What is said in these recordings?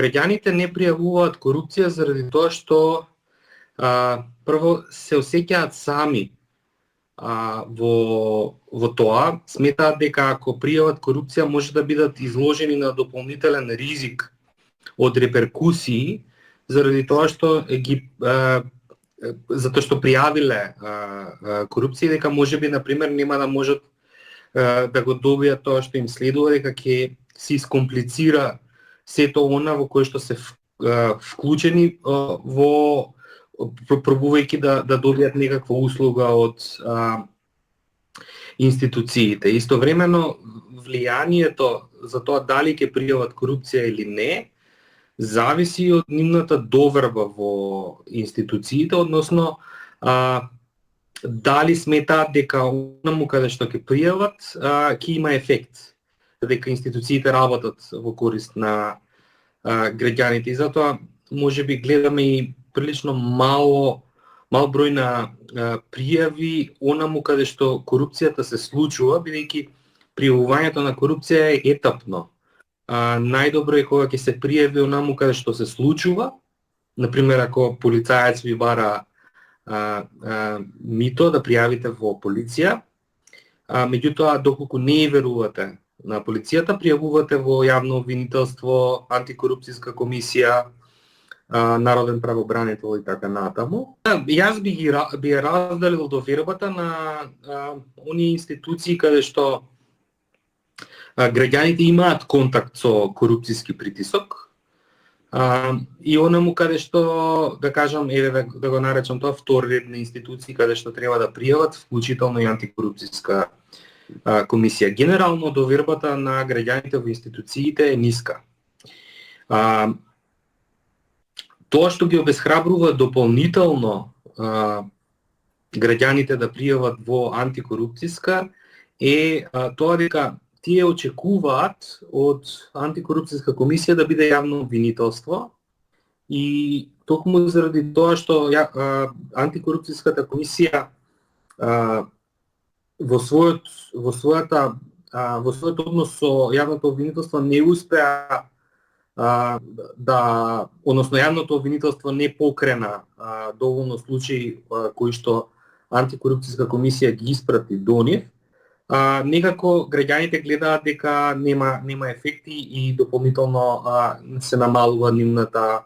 Граѓаните не пријавуваат корупција заради тоа што прво се осеќаат сами во тоа, сметаат дека ако пријават корупција може да бидат изложени на дополнителен ризик од реперкусии заради тоа што затоа што пријавиле корупција, дека можеби на пример нема да можат да го добијат тоа што им следува, дека ќе се искомплицира сето она во кое што се вклучени во пробувајќи да добијат некаква услуга од институциите. Истовремено, влијанието за тоа дали ќе пријават корупција или не, зависи од нивната доверба во институциите, односно дали сметаат дека онаму каде што ќе пријават ќе има ефект, дека институциите работат во корист на граѓаните. И затоа можеби гледаме и прилично мал број на пријави онаму каде што корупцијата се случува, бидејќи пријавувањето на корупција е етапно. Најдобро е кога ќе се пријави онаму каде што се случува, например ако полицаец ви бара мито да пријавите во полиција, меѓутоа доколку не верувате на полицијата, пријавувате во јавно обвинителство, антикорупцијска комисија, народен правобранител и така натаму. Јас би ја разделил довербата на оние институции каде што граѓаните имаат контакт со корупцијски притисок, и онаму каде што, да кажам, да го наречам тоа второредни институции каде што треба да пријават, вклучително и антикорупцијска комисија. Генерално довербата на граѓаните во институциите е ниска. Тоа што ги обесхрабрува дополнително граѓаните да пријават во антикорупцијска е тоа дека тие очекуваат од антикорупцијска комисија да биде јавно обвинителство, и токму заради тоа што антикорупцијската комисија во својот однос со јавното обвинителство не успеа односно јавното обвинителство не покрена доволно случаи кои што антикорупцијска комисија ги испрати до нив, некако граѓаните гледаат дека нема ефекти и дополнително се намалува нивната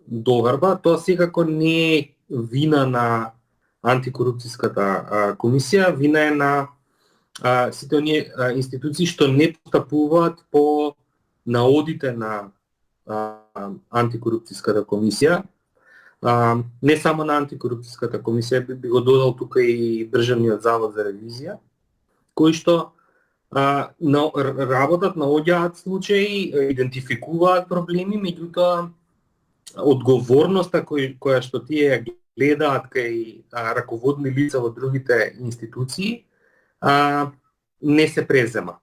доверба. Тоа секако не е вина на антикорупцијската комисија, вина е на сите оние институции што не постапуваат по наодите на антикорупцијската комисија. Не само на антикорупцијската комисија, би го додал тука и Државниот завод за ревизија, кои што работат, наоѓаат случаи, идентификуваат проблеми, меѓутоа одговорноста која што тие гледаат кај раководни лица во другите институции не се презема.